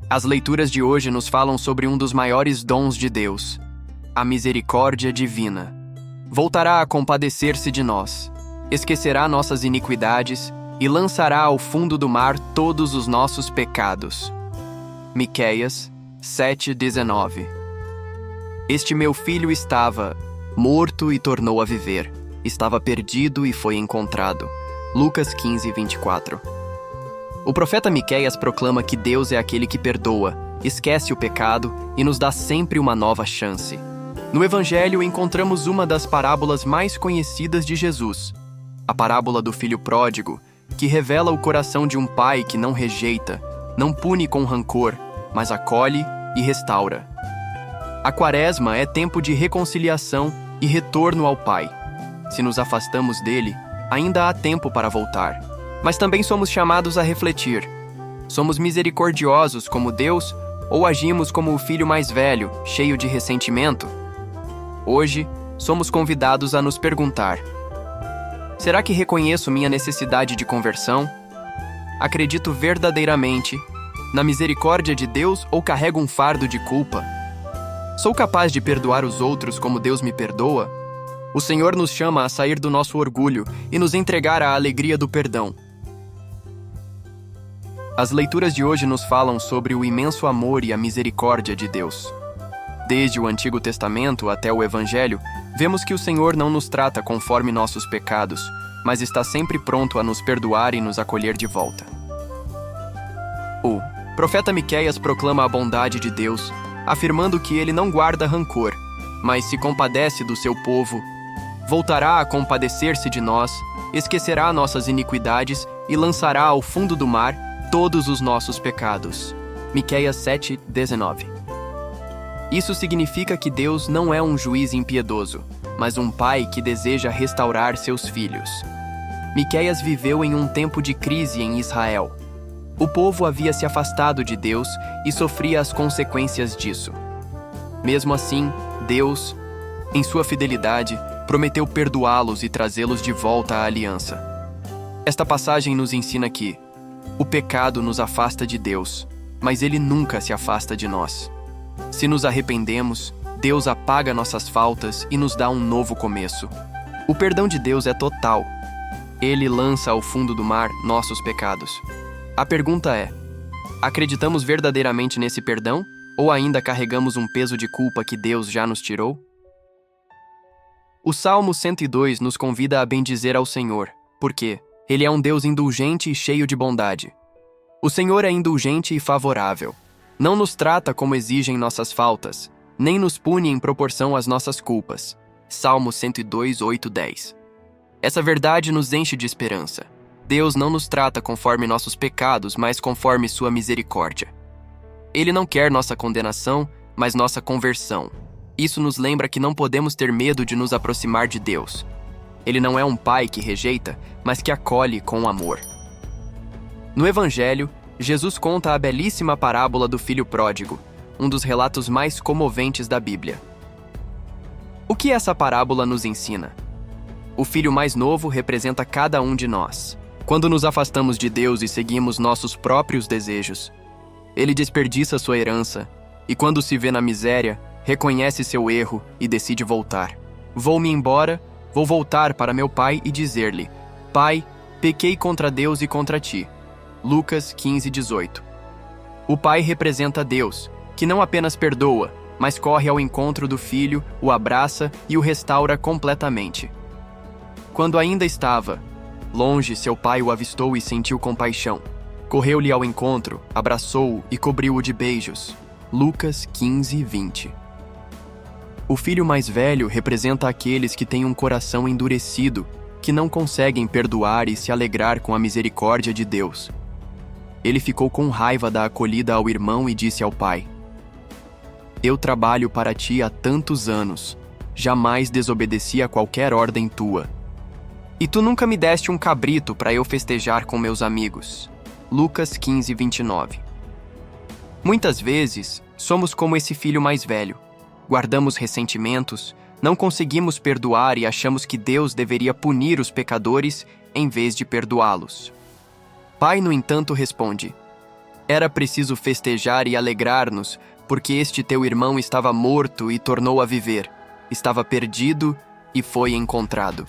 As leituras de hoje nos falam sobre um dos maiores dons de Deus, a misericórdia divina. Voltará a compadecer-se de nós, esquecerá nossas iniquidades e lançará ao fundo do mar todos os nossos pecados. Miqueias 7:19. Este meu filho estava morto e tornou a viver, estava perdido e foi encontrado. Lucas 15:24. O profeta Miqueias proclama que Deus é aquele que perdoa, esquece o pecado e nos dá sempre uma nova chance. No Evangelho encontramos uma das parábolas mais conhecidas de Jesus, a parábola do filho pródigo, que revela o coração de um pai que não rejeita, não pune com rancor, mas acolhe e restaura. A Quaresma é tempo de reconciliação e retorno ao Pai. Se nos afastamos dele, ainda há tempo para voltar. Mas também somos chamados a refletir. Somos misericordiosos como Deus ou agimos como o filho mais velho, cheio de ressentimento? Hoje, somos convidados a nos perguntar: será que reconheço minha necessidade de conversão? Acredito verdadeiramente na misericórdia de Deus ou carrego um fardo de culpa? Sou capaz de perdoar os outros como Deus me perdoa? O Senhor nos chama a sair do nosso orgulho e nos entregar à alegria do perdão. As leituras de hoje nos falam sobre o imenso amor e a misericórdia de Deus. Desde o Antigo Testamento até o Evangelho, vemos que o Senhor não nos trata conforme nossos pecados, mas está sempre pronto a nos perdoar e nos acolher de volta. O profeta Miqueias proclama a bondade de Deus, afirmando que ele não guarda rancor, mas se compadece do seu povo, voltará a compadecer-se de nós, esquecerá nossas iniquidades e lançará ao fundo do mar todos os nossos pecados. Miqueias 7:19. Isso significa que Deus não é um juiz impiedoso, mas um pai que deseja restaurar seus filhos. Miqueias viveu em um tempo de crise em Israel. O povo havia se afastado de Deus e sofria as consequências disso. Mesmo assim, Deus, em sua fidelidade, prometeu perdoá-los e trazê-los de volta à aliança. Esta passagem nos ensina que o pecado nos afasta de Deus, mas ele nunca se afasta de nós. Se nos arrependemos, Deus apaga nossas faltas e nos dá um novo começo. O perdão de Deus é total. Ele lança ao fundo do mar nossos pecados. A pergunta é: acreditamos verdadeiramente nesse perdão ou ainda carregamos um peso de culpa que Deus já nos tirou? O Salmo 102 nos convida a bendizer ao Senhor, porque Ele é um Deus indulgente e cheio de bondade. O Senhor é indulgente e favorável. Não nos trata como exigem nossas faltas, nem nos pune em proporção às nossas culpas. Salmo 102, 8, 10. Essa verdade nos enche de esperança. Deus não nos trata conforme nossos pecados, mas conforme sua misericórdia. Ele não quer nossa condenação, mas nossa conversão. Isso nos lembra que não podemos ter medo de nos aproximar de Deus. Ele não é um pai que rejeita, mas que acolhe com amor. No Evangelho, Jesus conta a belíssima parábola do filho pródigo, um dos relatos mais comoventes da Bíblia. O que essa parábola nos ensina? O filho mais novo representa cada um de nós. Quando nos afastamos de Deus e seguimos nossos próprios desejos, ele desperdiça sua herança e, quando se vê na miséria, reconhece seu erro e decide voltar. Vou-me embora, vou voltar para meu pai e dizer-lhe: Pai, pequei contra Deus e contra ti. Lucas 15:18. O pai representa Deus, que não apenas perdoa, mas corre ao encontro do filho, o abraça e o restaura completamente. Quando ainda estava longe, seu pai o avistou e sentiu compaixão. Correu-lhe ao encontro, abraçou-o e cobriu-o de beijos. Lucas 15:20. O filho mais velho representa aqueles que têm um coração endurecido, que não conseguem perdoar e se alegrar com a misericórdia de Deus. Ele ficou com raiva da acolhida ao irmão e disse ao pai: Eu trabalho para ti há tantos anos, jamais desobedeci a qualquer ordem tua. E tu nunca me deste um cabrito para eu festejar com meus amigos. Lucas 15:29. Muitas vezes, somos como esse filho mais velho. Guardamos ressentimentos, não conseguimos perdoar e achamos que Deus deveria punir os pecadores em vez de perdoá-los. Pai, no entanto, responde: Era preciso festejar e alegrar-nos, porque este teu irmão estava morto e tornou a viver, estava perdido e foi encontrado.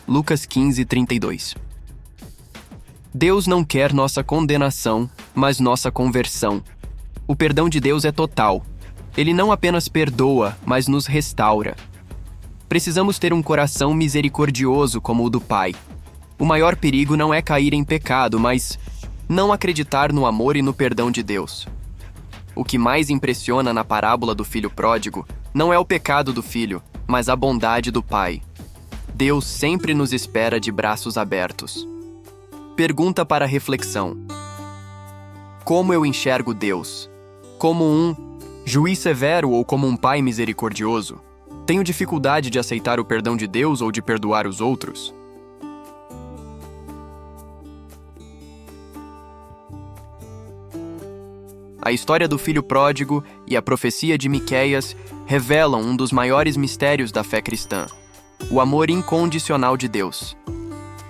Lucas 15:32. Deus não quer nossa condenação, mas nossa conversão. O perdão de Deus é total. Ele não apenas perdoa, mas nos restaura. Precisamos ter um coração misericordioso como o do Pai. O maior perigo não é cair em pecado, mas não acreditar no amor e no perdão de Deus. O que mais impressiona na parábola do filho pródigo não é o pecado do filho, mas a bondade do Pai. Deus sempre nos espera de braços abertos. Pergunta para reflexão: como eu enxergo Deus? Como um juiz severo ou como um pai misericordioso? Tenho dificuldade de aceitar o perdão de Deus ou de perdoar os outros? A história do filho pródigo e a profecia de Miqueias revelam um dos maiores mistérios da fé cristã: o amor incondicional de Deus.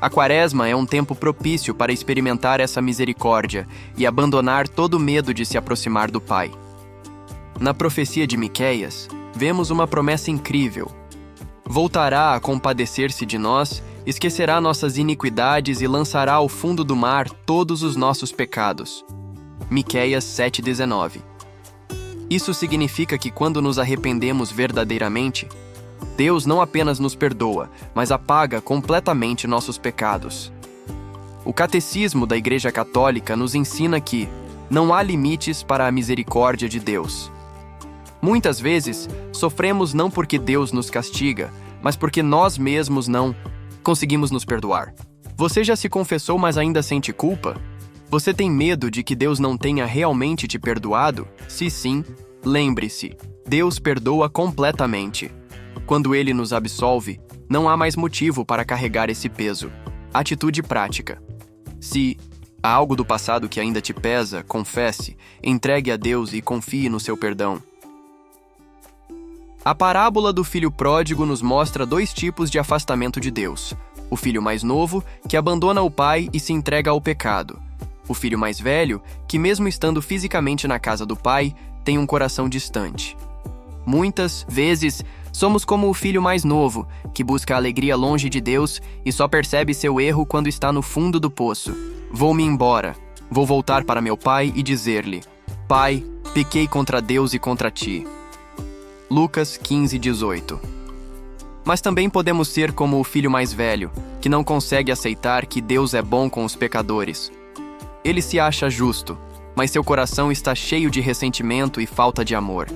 A Quaresma é um tempo propício para experimentar essa misericórdia e abandonar todo medo de se aproximar do Pai. Na profecia de Miqueias, vemos uma promessa incrível. Voltará a compadecer-se de nós, esquecerá nossas iniquidades e lançará ao fundo do mar todos os nossos pecados. Miqueias 7:19. Isso significa que quando nos arrependemos verdadeiramente, Deus não apenas nos perdoa, mas apaga completamente nossos pecados. O Catecismo da Igreja Católica nos ensina que não há limites para a misericórdia de Deus. Muitas vezes, sofremos não porque Deus nos castiga, mas porque nós mesmos não conseguimos nos perdoar. Você já se confessou, mas ainda sente culpa? Você tem medo de que Deus não tenha realmente te perdoado? Se sim, lembre-se, Deus perdoa completamente. Quando Ele nos absolve, não há mais motivo para carregar esse peso. Atitude prática. Se há algo do passado que ainda te pesa, confesse, entregue a Deus e confie no seu perdão. A parábola do filho pródigo nos mostra dois tipos de afastamento de Deus: o filho mais novo, que abandona o pai e se entrega ao pecado; o filho mais velho, que mesmo estando fisicamente na casa do pai, tem um coração distante. Muitas vezes, somos como o filho mais novo, que busca a alegria longe de Deus e só percebe seu erro quando está no fundo do poço. Vou-me embora. Vou voltar para meu pai e dizer-lhe: Pai, pequei contra Deus e contra ti. Lucas 15:18. Mas também podemos ser como o filho mais velho, que não consegue aceitar que Deus é bom com os pecadores. Ele se acha justo, mas seu coração está cheio de ressentimento e falta de amor.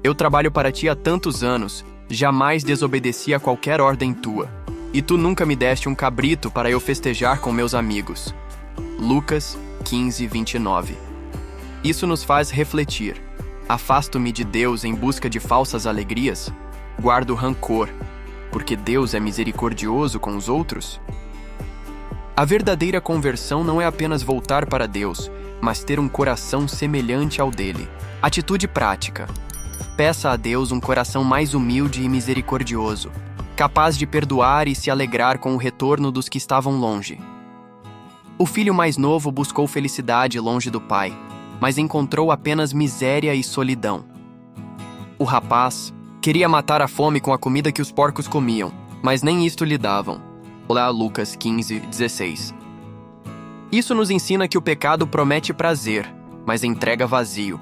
Eu trabalho para ti há tantos anos, jamais desobedeci a qualquer ordem tua, e tu nunca me deste um cabrito para eu festejar com meus amigos. Lucas 15:29. Isso nos faz refletir. Afasto-me de Deus em busca de falsas alegrias? Guardo rancor, porque Deus é misericordioso com os outros? A verdadeira conversão não é apenas voltar para Deus, mas ter um coração semelhante ao dele. Atitude prática. Peça a Deus um coração mais humilde e misericordioso, capaz de perdoar e se alegrar com o retorno dos que estavam longe. O filho mais novo buscou felicidade longe do pai, mas encontrou apenas miséria e solidão. O rapaz queria matar a fome com a comida que os porcos comiam, mas nem isto lhe davam. Olá, Lucas 15:16. Isso nos ensina que o pecado promete prazer, mas entrega vazio.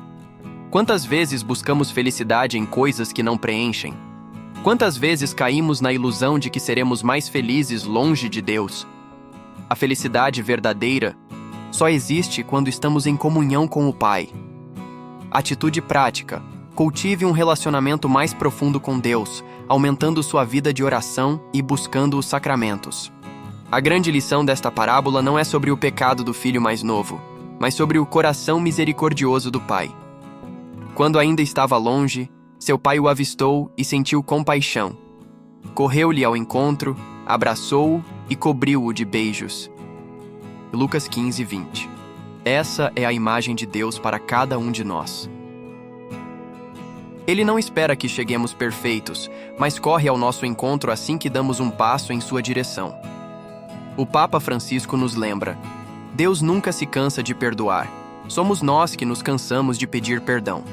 Quantas vezes buscamos felicidade em coisas que não preenchem? Quantas vezes caímos na ilusão de que seremos mais felizes longe de Deus? A felicidade verdadeira só existe quando estamos em comunhão com o Pai. Atitude prática. Cultive um relacionamento mais profundo com Deus, aumentando sua vida de oração e buscando os sacramentos. A grande lição desta parábola não é sobre o pecado do filho mais novo, mas sobre o coração misericordioso do Pai. Quando ainda estava longe, seu pai o avistou e sentiu compaixão. Correu-lhe ao encontro, abraçou-o e cobriu-o de beijos. Lucas 15:20. Essa é a imagem de Deus para cada um de nós. Ele não espera que cheguemos perfeitos, mas corre ao nosso encontro assim que damos um passo em sua direção. O Papa Francisco nos lembra: Deus nunca se cansa de perdoar. Somos nós que nos cansamos de pedir perdão.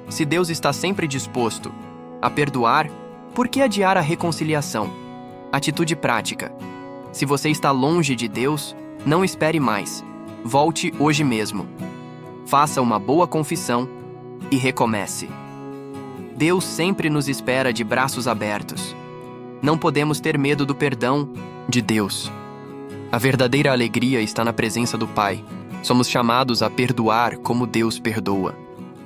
Se Deus está sempre disposto a perdoar, por que adiar a reconciliação? Atitude prática. Se você está longe de Deus, não espere mais. Volte hoje mesmo. Faça uma boa confissão e recomece. Deus sempre nos espera de braços abertos. Não podemos ter medo do perdão de Deus. A verdadeira alegria está na presença do Pai. Somos chamados a perdoar como Deus perdoa.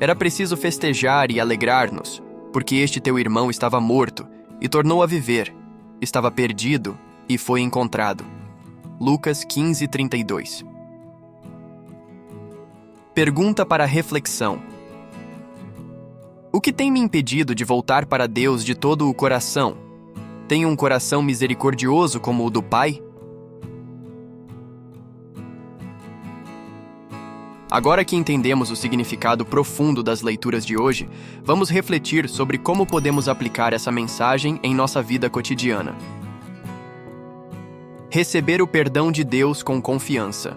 Era preciso festejar e alegrar-nos, porque este teu irmão estava morto e tornou a viver. Estava perdido e foi encontrado. Lucas 15:32. Pergunta para reflexão. O que tem me impedido de voltar para Deus de todo o coração? Tenho um coração misericordioso como o do Pai? Agora que entendemos o significado profundo das leituras de hoje, vamos refletir sobre como podemos aplicar essa mensagem em nossa vida cotidiana. Receber o perdão de Deus com confiança.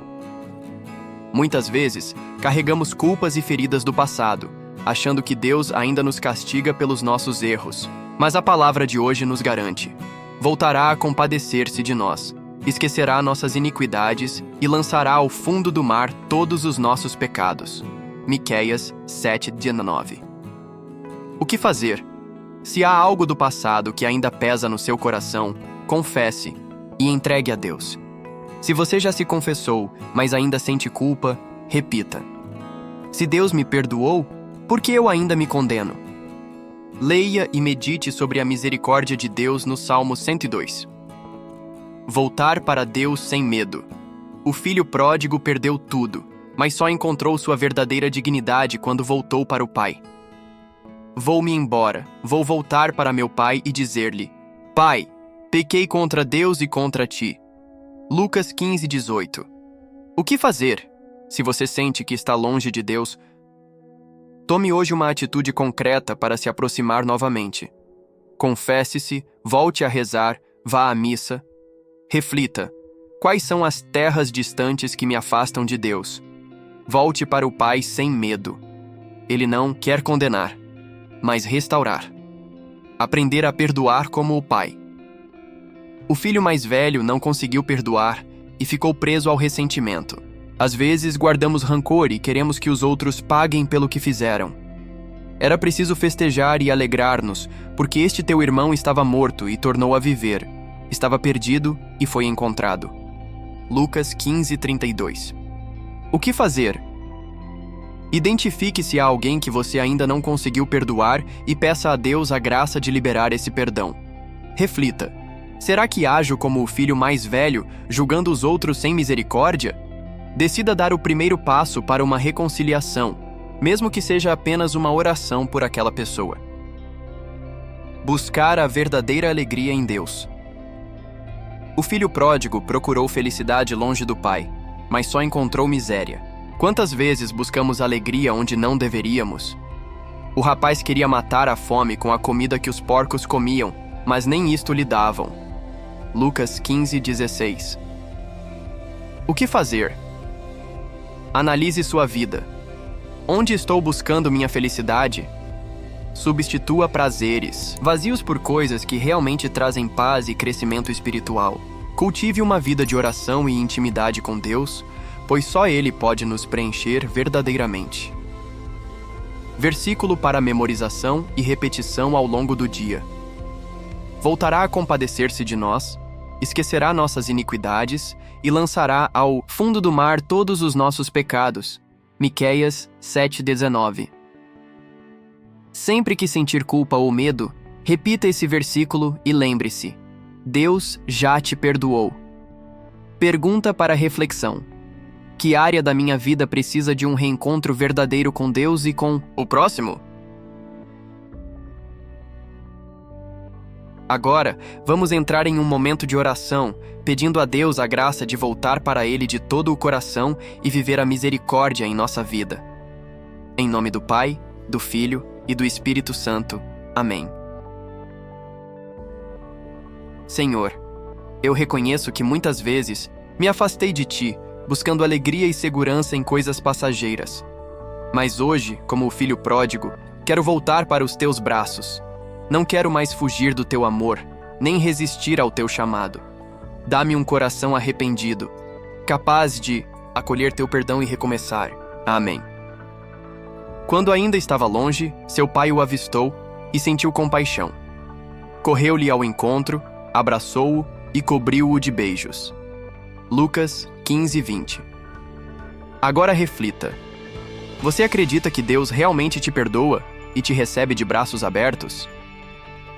Muitas vezes, carregamos culpas e feridas do passado, achando que Deus ainda nos castiga pelos nossos erros. Mas a palavra de hoje nos garante: voltará a compadecer-se de nós, esquecerá nossas iniquidades e lançará ao fundo do mar todos os nossos pecados. Miqueias 7:19. O que fazer? Se há algo do passado que ainda pesa no seu coração, confesse e entregue a Deus. Se você já se confessou, mas ainda sente culpa, repita: se Deus me perdoou, por que eu ainda me condeno? Leia e medite sobre a misericórdia de Deus no Salmo 102. Voltar para Deus sem medo. O filho pródigo perdeu tudo, mas só encontrou sua verdadeira dignidade quando voltou para o Pai. Vou-me embora, vou voltar para meu pai e dizer-lhe: Pai, pequei contra Deus e contra ti. Lucas 15:18. O que fazer? Se você sente que está longe de Deus, tome hoje uma atitude concreta para se aproximar novamente. Confesse-se, volte a rezar, vá à missa. Reflita: quais são as terras distantes que me afastam de Deus? Volte para o Pai sem medo. Ele não quer condenar, mas restaurar. Aprender a perdoar como o Pai. O filho mais velho não conseguiu perdoar e ficou preso ao ressentimento. Às vezes guardamos rancor e queremos que os outros paguem pelo que fizeram. Era preciso festejar e alegrar-nos, porque este teu irmão estava morto e tornou a viver. Estava perdido e foi encontrado. Lucas 15:32. O que fazer? Identifique se há alguém que você ainda não conseguiu perdoar e peça a Deus a graça de liberar esse perdão. Reflita: será que ajo como o filho mais velho, julgando os outros sem misericórdia? Decida dar o primeiro passo para uma reconciliação, mesmo que seja apenas uma oração por aquela pessoa. Buscar a verdadeira alegria em Deus. O filho pródigo procurou felicidade longe do pai, mas só encontrou miséria. Quantas vezes buscamos alegria onde não deveríamos? O rapaz queria matar a fome com a comida que os porcos comiam, mas nem isto lhe davam. Lucas 15:16. O que fazer? Analise sua vida. Onde estou buscando minha felicidade? Substitua prazeres vazios por coisas que realmente trazem paz e crescimento espiritual. Cultive uma vida de oração e intimidade com Deus, pois só Ele pode nos preencher verdadeiramente. Versículo para memorização e repetição ao longo do dia. Voltará a compadecer-se de nós, esquecerá nossas iniquidades e lançará ao fundo do mar todos os nossos pecados. Miqueias 7:19. Sempre que sentir culpa ou medo, repita esse versículo e lembre-se: Deus já te perdoou. Pergunta para reflexão: que área da minha vida precisa de um reencontro verdadeiro com Deus e com o próximo? Agora, vamos entrar em um momento de oração, pedindo a Deus a graça de voltar para Ele de todo o coração e viver a misericórdia em nossa vida. Em nome do Pai, do Filho e do Espírito Santo. Amém. Senhor, eu reconheço que muitas vezes me afastei de Ti, buscando alegria e segurança em coisas passageiras. Mas hoje, como o filho pródigo, quero voltar para os teus braços. Não quero mais fugir do teu amor, nem resistir ao teu chamado. Dá-me um coração arrependido, capaz de acolher teu perdão e recomeçar. Amém. Quando ainda estava longe, seu pai o avistou e sentiu compaixão. Correu-lhe ao encontro, abraçou-o e cobriu-o de beijos. Lucas 15:20. Agora reflita. Você acredita que Deus realmente te perdoa e te recebe de braços abertos?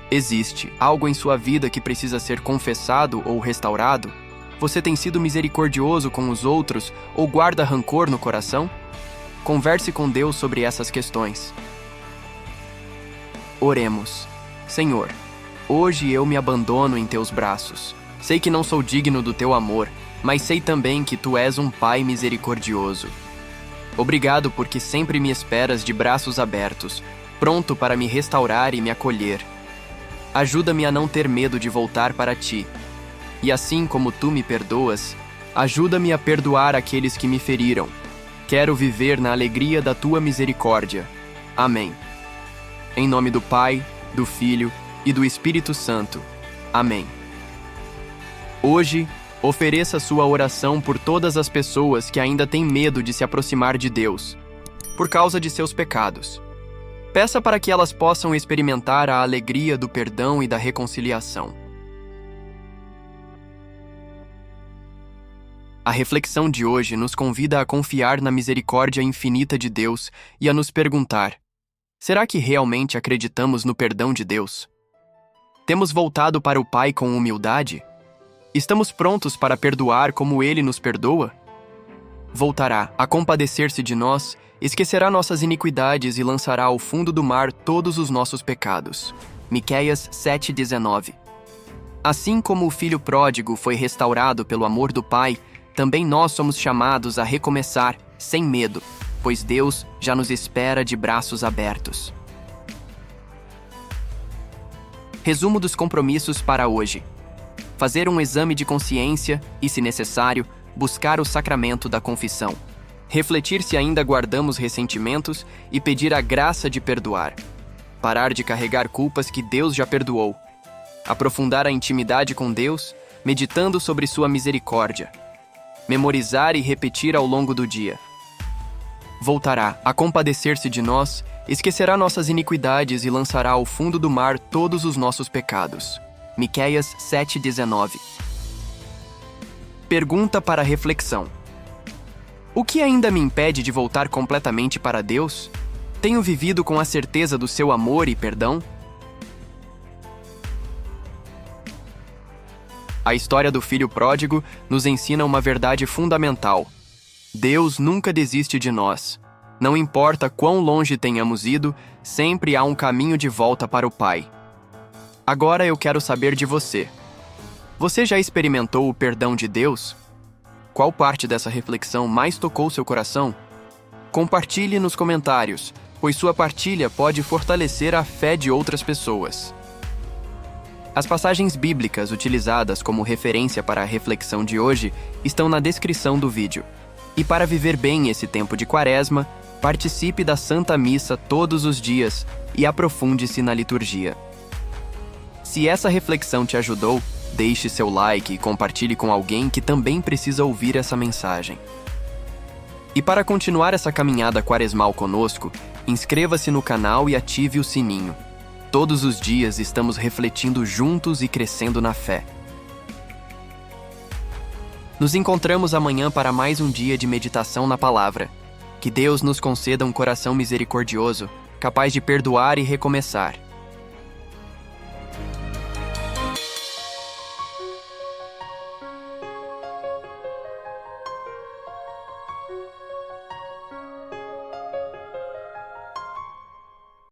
Existe algo em sua vida que precisa ser confessado ou restaurado? Você tem sido misericordioso com os outros ou guarda rancor no coração? Converse com Deus sobre essas questões. Oremos. Senhor, hoje eu me abandono em teus braços. Sei que não sou digno do teu amor, mas sei também que tu és um Pai misericordioso. Obrigado porque sempre me esperas de braços abertos, pronto para me restaurar e me acolher. Ajuda-me a não ter medo de voltar para ti. E assim como tu me perdoas, ajuda-me a perdoar aqueles que me feriram. Quero viver na alegria da tua misericórdia. Amém. Em nome do Pai, do Filho e do Espírito Santo. Amém. Hoje, ofereça sua oração por todas as pessoas que ainda têm medo de se aproximar de Deus, por causa de seus pecados. Peça para que elas possam experimentar a alegria do perdão e da reconciliação. A reflexão de hoje nos convida a confiar na misericórdia infinita de Deus e a nos perguntar: será que realmente acreditamos no perdão de Deus? Temos voltado para o Pai com humildade? Estamos prontos para perdoar como Ele nos perdoa? Voltará a compadecer-se de nós, esquecerá nossas iniquidades e lançará ao fundo do mar todos os nossos pecados. Miqueias 7:19. Assim como o filho pródigo foi restaurado pelo amor do Pai, também nós somos chamados a recomeçar, sem medo, pois Deus já nos espera de braços abertos. Resumo dos compromissos para hoje: fazer um exame de consciência e, se necessário, buscar o sacramento da confissão. Refletir se ainda guardamos ressentimentos e pedir a graça de perdoar. Parar de carregar culpas que Deus já perdoou. Aprofundar a intimidade com Deus, meditando sobre sua misericórdia. Memorizar e repetir ao longo do dia. Voltará a compadecer-se de nós, esquecerá nossas iniquidades e lançará ao fundo do mar todos os nossos pecados. Miqueias 7:19. Pergunta para reflexão: o que ainda me impede de voltar completamente para Deus? Tenho vivido com a certeza do seu amor e perdão? A história do filho pródigo nos ensina uma verdade fundamental. Deus nunca desiste de nós. Não importa quão longe tenhamos ido, sempre há um caminho de volta para o Pai. Agora eu quero saber de você. Você já experimentou o perdão de Deus? Qual parte dessa reflexão mais tocou seu coração? Compartilhe nos comentários, pois sua partilha pode fortalecer a fé de outras pessoas. As passagens bíblicas utilizadas como referência para a reflexão de hoje estão na descrição do vídeo. E para viver bem esse tempo de Quaresma, participe da Santa Missa todos os dias e aprofunde-se na liturgia. Se essa reflexão te ajudou, deixe seu like e compartilhe com alguém que também precisa ouvir essa mensagem. E para continuar essa caminhada quaresmal conosco, inscreva-se no canal e ative o sininho. Todos os dias estamos refletindo juntos e crescendo na fé. Nos encontramos amanhã para mais um dia de meditação na palavra. Que Deus nos conceda um coração misericordioso, capaz de perdoar e recomeçar.